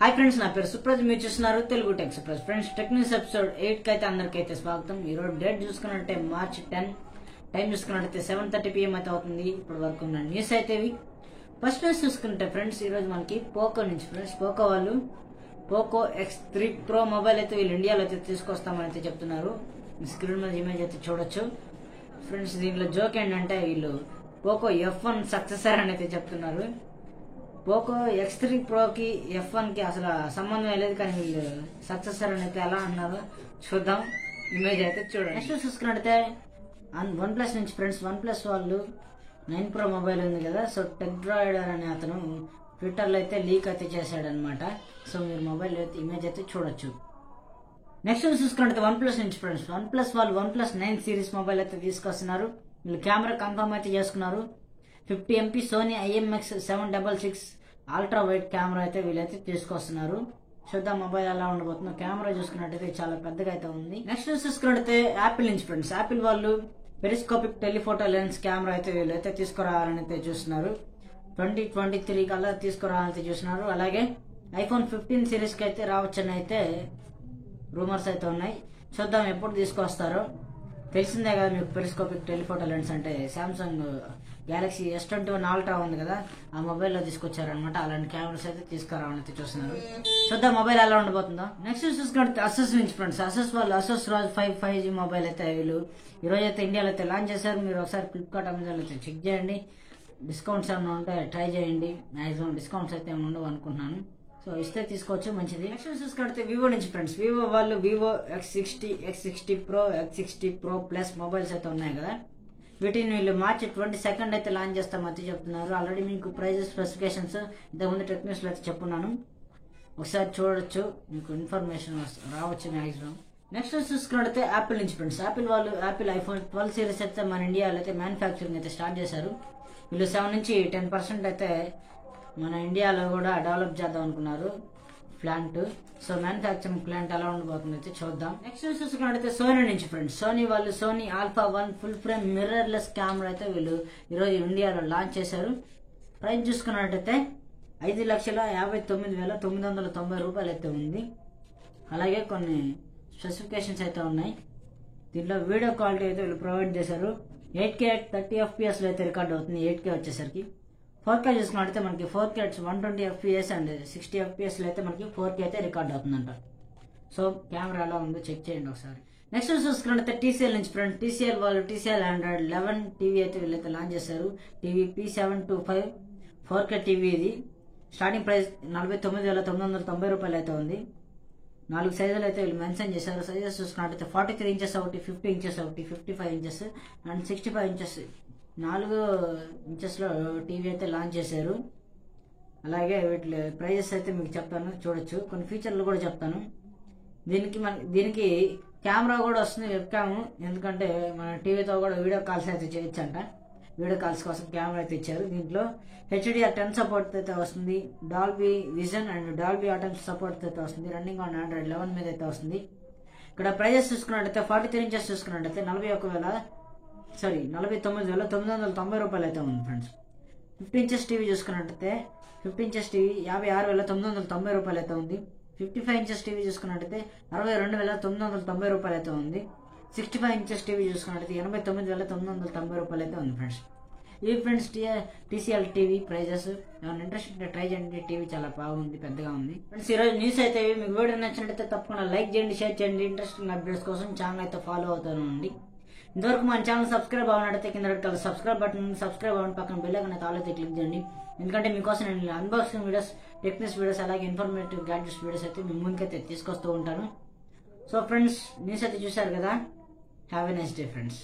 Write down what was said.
Hi friends, నా పేరు సుప్రజ్. మీరు చూస్తున్నారు Telugu tech Supraj. Friends, techniques episode 8 కి అయితే అందరికైతే స్వాగతం. ఈరోజు డేట్ చూసుకున్నట్టే మార్చ్ 10, టైం చూసుకున్నట్టయితే 7:30 PM అయితే అవుతుంది. ఇప్పటి వరకు ఉన్న న్యూస్ అయితే ఇవి. ఫస్ట్ న్యూస్ చూసుకుంటే ఫ్రెండ్స్, ఈరోజు మనకి పోకో నుంచి ఫ్రెండ్స్, పోకో వాళ్ళు పోకో X3 Pro మొబైల్ అయితే వీళ్ళు ఇండియాలో అయితే తీసుకొస్తామని అయితే చెప్తున్నారు. స్క్రీన్ మీద ఇమేజ్ అయితే చూడొచ్చు ఫ్రెండ్స్. దీంట్లో జోక్ ఏంటంటే వీళ్ళు పోకో F1 సక్సెసర్ అని అయితే చెప్తున్నారు. పోకో X3 Proకి F1కి అసలు సంబంధం లేదు, కానీ వీళ్ళు సక్సెసర్ అని అయితే ఎలా అన్నారు చూద్దాం. ఇమేజ్ అయితే చూడండి. నెక్స్ట్ చూసుకున్నట్టయితే OnePlus నుంచి ఫ్రెండ్స్, OnePlus వాళ్ళు 9 Pro మొబైల్ ఉంది కదా, సో టెక్డ్రాయిడర్ అనే అతను ట్విట్టర్లో అయితే లీక్ అయితే చేశాడనమాట. సో మీరు మొబైల్ అయితే ఇమేజ్ అయితే చూడొచ్చు. నెక్స్ట్ చూసుకున్నట్టయితే OnePlus నుంచి ఫ్రెండ్స్, OnePlus వాళ్ళు OnePlus 9 సిరీస్ మొబైల్ అయితే తీసుకొస్తున్నారు. వీళ్ళు కెమెరా కన్ఫర్మ్ అయితే చేసుకున్నారు. 50 MP Sony IMX766 ultra wide camera అయితే వీళ్ళైతే తీసుకొస్తున్నారు. చూద్దాం మొబైల్ ఎలా ఉండబోతుందో. కెమెరా చూసుకున్నట్టయితే చాలా పెద్దగా అయితే ఉంది. నెక్స్ట్ చూసుకున్నట్టయితే యాపిల్ నుంచి ఫ్రెండ్స్, యాపిల్ వాళ్ళు పెరిస్కోపిక్ టెలిఫోటో లెన్స్ కెమెరా అయితే వీళ్ళైతే తీసుకురావాలని అయితే చూస్తున్నారు. 2023 కల్లా తీసుకురావాలని చూస్తున్నారు. అలాగే iPhone 15 సిరీస్ కి అయితే రావచ్చని అయితే రూమర్స్ అయితే ఉన్నాయి. చూద్దాం ఎప్పుడు తీసుకొస్తారో. తెలిసిందే కదా మీకు పెరిస్కోపిక్ టెలిఫోటో లెన్స్ అంటే. సామ్సంగ్ గెలాక్సీ S21 అల్ట్రా ఉంది కదా, ఆ మొబైల్లో తీసుకొచ్చారనమాట. అలాంటి కెమెరాస్ అయితే తీసుకురావాలని చూస్తున్నారు. చూద్దాం మొబైల్ ఎలా ఉండబోతుందో. నెక్స్ట్ చూసుకుంటే అసస్ నుంచి ఫ్రెండ్స్, అసస్ వాళ్ళు అసస్ రాజ్ 5G మొబైల్ అయితే వీళ్ళు ఈరోజు అయితే ఇండియాలో అయితే లాంచ్ చేశారు. మీరు ఒకసారి ఫ్లిప్కార్ట్, అమెజాన్ అయితే చెక్ చేయండి. డిస్కౌంట్స్ ఏమైనా ఉంటే ట్రై చేయండి. మాక్సిమం డిస్కౌంట్స్ అయితే ఏమైనా ఉండవు అనుకుంటున్నాను. సో ఇస్తే తీసుకోవచ్చు, మంచిది. నెక్స్ట్ చూసుకుంటే వివో నుంచి ఫ్రెండ్స్, వివో వాళ్ళు Vivo X60 Pro, X60 Pro plus mobiles అయితే ఉన్నాయి కదా, వీటిని వీళ్ళు మార్చి 22 అయితే లాంచ్ చేస్తామని చెప్తున్నారు. ఆల్రెడీ మీకు ప్రైజెస్ స్పెసిఫికేషన్స్ ఇంతకుముందు టెక్నిక్స్ లో అయితే చెప్పున్నాను, ఒకసారి చూడొచ్చు, మీకు ఇన్ఫర్మేషన్ రావచ్చు మ్యాక్సిమం. నెక్స్ట్ చూసుకున్నట్టయితే యాపిల్ నుంచి ఫ్రెండ్స్, యాపిల్ వాళ్ళు iPhone 12 సిరీస్ అయితే మన ఇండియాలో అయితే మ్యానుఫ్యాక్చరింగ్ అయితే స్టార్ట్ చేశారు. వీళ్ళు 7 నుంచి 10% అయితే మన ఇండియాలో కూడా డెవలప్ చేద్దాం అనుకున్నారు ప్లాంట్. సో మ్యానుఫ్యాక్చరింగ్ ప్లాంట్ ఎలా ఉండబోతుంది అయితే చూద్దాం. నెక్స్ట్ చూసుకున్నట్టయితే సోనీ నుంచి ఫ్రెండ్స్, సోనీ వాళ్ళు Sony alpha 1 full frame mirrorless camera అయితే వీళ్ళు ఈరోజు ఇండియాలో లాంచ్ చేశారు. ప్రైస్ చూసుకున్నట్టయితే 5,59,990 రూపాయలు అయితే ఉంది. అలాగే కొన్ని స్పెసిఫికేషన్స్ అయితే ఉన్నాయి. దీంట్లో వీడియో క్వాలిటీ అయితే వీళ్ళు ప్రొవైడ్ చేశారు. 8K 30 FPS లో అయితే రికార్డ్ అవుతుంది. 8K వచ్చేసరికి 4K చూసుకున్నట్టయితే మనకి 4K 120 FPS అండ్ 60 FPS లో అయితే మనకి 4K అయితే రికార్డ్ అవుతుందంట. సో కెమెరా ఎలా ఉందో చెక్ చేయండి ఒకసారి. నెక్స్ట్ చూసుకున్నట్టయితే TCL నుంచి ఫ్రెండ్, TCL వాళ్ళు TCL Android 11 టీవీ అయితే వీళ్ళైతే లాంచ్ చేశారు. TV P725 4K TV. ఇది స్టార్టింగ్ ప్రైస్ 49,990 రూపాయలు అయితే ఉంది. 4 సైజులు అయితే వీళ్ళు మెన్షన్ చేశారు. సైజెస్ చూసుకున్నట్టయితే 43 ఇంచెస్ ఒకటి, 50 ఇంచెస్ ఒకటి, 55 ఇంచెస్ అండ్ 65 ఇంచెస్ 4 ఇంచెస్ లో టీవీ అయితే లాంచ్ చేశారు. అలాగే వీటి ప్రైజెస్ అయితే మీకు చెప్తాను, చూడొచ్చు. కొన్ని ఫీచర్లు కూడా చెప్తాను. దీనికి కెమెరా కూడా వస్తుంది, వెబ్కామ్. ఎందుకంటే మన టీవీతో కూడా వీడియో కాల్స్ అయితే చేయొచ్చంట. వీడియో కాల్స్ కోసం కెమెరా అయితే ఇచ్చారు. దీంట్లో HDR10 సపోర్ట్ అయితే వస్తుంది. Dolby vision and Dolby attempt support అయితే వస్తుంది. రన్నింగ్ ఆన్ Android 11 మీద అయితే వస్తుంది. ఇక్కడ ప్రైజెస్ చూసుకున్నట్టయితే 43 ఇంచెస్ చూసుకున్నట్టయితే 49,990 రూపాయలు అయితే ఉంది ఫ్రెండ్స్. 50 ఇంచెస్ టీవీ చూసుకున్నట్టయితే 50 ఇంచెస్ టీవీ 56,990 రూపాయలు అయితే ఉంది. 55 ఇంచెస్ టీవీ చూసుకున్నట్టయితే 62,990 రూపాయలు అయితే ఉంది. 65 ఇంచెస్ టీవీ చూసుకున్నట్టయితే 89,990 రూపాయలు అయితే ఉంది ఫ్రెండ్స్. ఈ ఫ్రెండ్స్ TCL టీవీ ప్రైజెస్. ఏమైనా ఇంట్రెస్ట్ ఉంటే ట్రై చేయండి. టీవీ చాలా బాగుంది, పెద్దగా ఉంది ఫ్రెండ్స్. ఈరోజు న్యూస్ అయితే మీకు వీడియో నచ్చినట్టయితే తప్పకుండా లైక్ చేయండి, షేర్ చేయండి. ఇంట్రెస్టింగ్ అప్డేట్స్ కోసం ఛానల్ అయితే ఫాలో అవుతాను అండి. ఇంతవరకు మన ఛానల్ సబ్స్క్రైబ్ అవ్వనట్టయితే కింద సబ్స్క్రైబ్ బటన్, సబ్స్క్రైబ్ అవ్వండి, పక్కన బెల్ ఐకాన్ అయితే ఆల్ అయితే క్లిక్ చేయండి. ఎందుకంటే మీకోసం నేను అన్బాక్సింగ్ వీడియోస్, టెక్నిక్స్ వీడియోస్, అలాగే ఇన్ఫర్మేటివ్ గ్యాడ్జెట్స్ వీడియోస్ అయితే మీ ముందుకైతే తీసుకొస్తూ ఉంటాను. సో ఫ్రెండ్స్, న్యూస్ అయితే చూశారు కదా. Have a nice day friends.